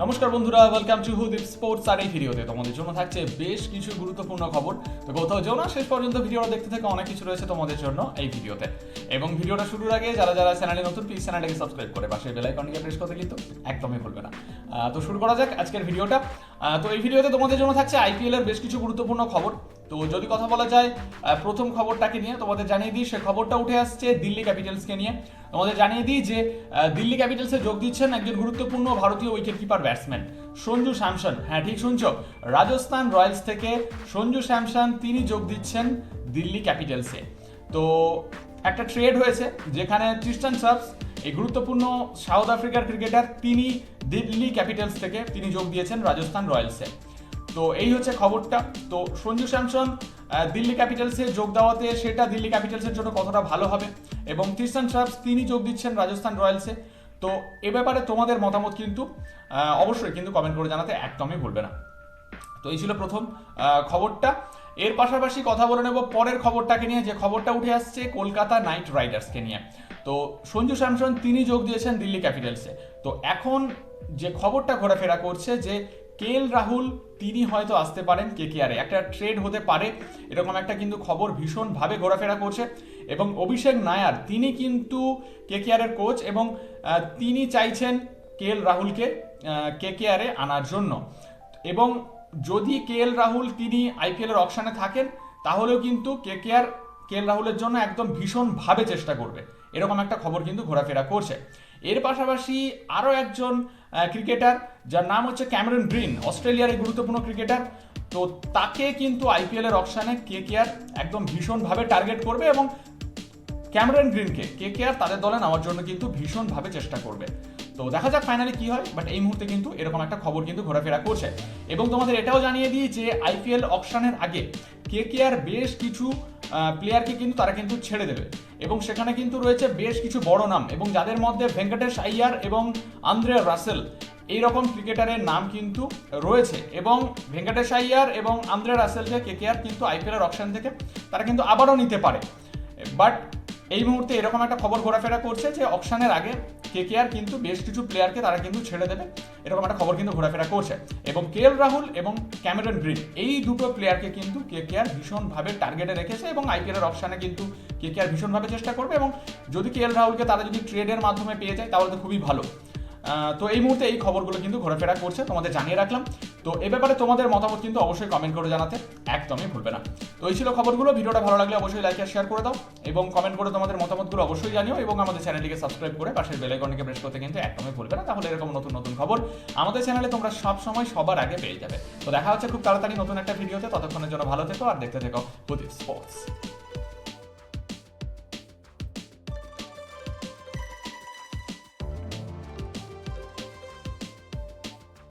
নমস্কার বন্ধুরা, welcome to হুদীপ sports. আর এই ভিডিওতে তোমাদের জন্য থাকছে বেশ কিছু গুরুত্বপূর্ণ খবর। তো কোথাও যেও না, শেষ পর্যন্ত ভিডিওটা দেখতে থেকে অনেক কিছু রয়েছে তোমাদের জন্য এই ভিডিওতে। এবং ভিডিওটা শুরুর আগে যারা যারা চ্যানেলে নতুন, প্লিজ চ্যানেলটাকে সাবস্ক্রাইব করে পাশে বেল আইকনটিকে প্রেস করতে কিন্তু একদমই ভুলবে না। তো শুরু করা যাক আজকের ভিডিওটা। তো এই ভিডিওতে তোমাদের জন্য থাকছে আইপিএল এর বেশ কিছু গুরুত্বপূর্ণ খবর। তো যদি কথা বলা যায় প্রথম খবরটাকে নিয়ে, তোমাদের জানিয়ে দিই সে খবরটা উঠে আসছে দিল্লি ক্যাপিটালসকে নিয়ে। তোমাদের জানিয়ে দিই যে দিল্লি ক্যাপিটালসে যোগ দিচ্ছেন একজন গুরুত্বপূর্ণ ভারতীয় wicket keeper batsman Sanju Samson. হ্যাঁ, ঠিক শুনছো, রাজস্থান রয়্যালস থেকে সঞ্জু স্যামসন তিনি যোগ দিচ্ছেন দিল্লি ক্যাপিটালসে। তো একটা ট্রেড হয়েছে যেখানে ট্রিস্টান সাবস, এই গুরুত্বপূর্ণ সাউথ আফ্রিকার ক্রিকেটার, তিনি দিল্লি ক্যাপিটালস থেকে তিনি যোগ দিয়েছেন রাজস্থান রয়্যালসে। তো এই হচ্ছে খবরটা। তো সঞ্জু স্যামসন দিল্লি ক্যাপিটালসে যোগ দেওয়াতে সেটা দিল্লি ক্যাপিটালসের জন্য কতটা ভালো হবে, এবং ট্রিস্টান সাবস তিনি যোগ দিচ্ছেন রাজস্থান রয়্যালসে। তো এ ব্যাপারে তোমাদের মতামত কিন্তু অবশ্যই কিন্তু কমেন্ট করে জানাতে একদমই ভুলবে না। তো এই ছিল প্রথম খবরটা। এর পাশাপাশি কথা বলে নেব পরের খবরটাকে নিয়ে, যে খবরটা উঠে আসছে কলকাতা নাইট রাইডার্সকে নিয়ে। তো সঞ্জু স্যামসন তিনি যোগ দিয়েছেন দিল্লি ক্যাপিটালসে। তো এখন যে খবরটা ঘোরাফেরা করছে যে রাহুল তিনি হয়তো আসতে পারেন কেকেআরে, একটা ট্রেড হতে পারে, এরকম একটা কিন্তু খবর ভীষণভাবে ঘোরাফেরা করছে। এবং অভিষেক নায়ার তিনি কিন্তু কেকেআরের কোচ, এবং তিনি চাইছেন রাহুলকে কেকেআরে আনার জন্য। এবং যদি রাহুল তিনি আইপিএল এর অকশনে থাকেন, তাহলেও কিন্তু কেকেআর রাহুলের জন্য একদম ভীষণভাবে চেষ্টা করবে, এরকম একটা খবর কিন্তু ঘোরাফেরা করছে। এর পাশাপাশি আরও একজন ক্রিকেটার যার নাম হচ্ছে ক্যামেরন গ্রিন, অস্ট্রেলিয়ার এই গুরুত্বপূর্ণ ক্রিকেটার। তো তাকে কিন্তু আইপিএল এর অকশনে কেকেআর একদম ভীষণভাবে টার্গেট করবে, এবং ক্যামেরন গ্রিনকে কেকেআর তাদের দলে নেওয়ার জন্য কিন্তু ভীষণভাবে চেষ্টা করবে। তো দেখা যাক ফাইনালি কি হয়, বাট এই মুহূর্তে কিন্তু এরকম একটা খবর কিন্তু ঘোরাফেরা করছে। এবং তোমাদের এটাও জানিয়ে দিই যে আইপিএল অকশনের আগে কেকেআর বেশ কিছু প্লেয়ারকে কিন্তু তারা কিন্তু ছেড়ে দেবে, এবং সেখানে কিন্তু রয়েছে বেশ কিছু বড় নাম, এবং যাদের মধ্যে ভেঙ্কটেশ আইয়ার এবং আন্দ্রে রাসেল এইরকম ক্রিকেটারের নাম কিন্তু রয়েছে। এবং ভেঙ্কটেশ আইয়ার এবং আন্দ্রে রাসেলকে কেকেআর কিন্তু আইপিএল এর অকশন থেকে তারা কিন্তু আবারও নিতে পারে। বাট এই মুহূর্তে এরকম একটা খবর ঘোরাফেরা করছে যে অকশনের আগে কেকেআর কিন্তু বেশ কিছু প্লেয়ারকে তারা কিন্তু ছেড়ে দেবে, এরকম একটা খবর কিন্তু ঘোরাফেরা করছে। এবং রাহুল এবং ক্যামেরন গ্রিন এই দুটো প্লেয়ারকে কিন্তু কেকেআর ভীষণভাবে টার্গেটে রেখেছে, এবং আইপিএল এর অকশনে কিন্তু কেকেআর ভীষণভাবে চেষ্টা করবে। এবং যদি রাহুলকে তারা যদি ট্রেডের মাধ্যমে পেয়ে যায় তাহলে তো খুবই ভালো। তো এই মুহূর্তে এই খবরগুলো কিন্তু ঘোরাফেরা করছে, তোমাদের জানিয়ে রাখলাম। তো এ ব্যাপারে তোমাদের মতামত কিন্তু অবশ্যই কমেন্ট করে জানাতে একদমই ভুলবে না। তো এই ছিল খবরগুলো। ভিডিওটা ভালো লাগলে অবশ্যই লাইক আর শেয়ার করে দাও, এবং কমেন্ট করে তোমাদের মতামতগুলো অবশ্যই জানিও, এবং আমাদের চ্যানেলটিকে সাবস্ক্রাইব করে পাশের বেল আইকনটিকে প্রেস করতে কিন্তু একদমই ভুলবে না, তাহলে এরকম নতুন নতুন খবর আমাদের চ্যানেলে তোমরা সব সময় সবার আগে পেয়ে যাবে। তো দেখা হচ্ছে খুব তাড়াতাড়ি নতুন একটা ভিডিওতে, ততক্ষণের জন্য ভালো থেকো আর দেখতে থেকো হুদীপ স্পোর্টস।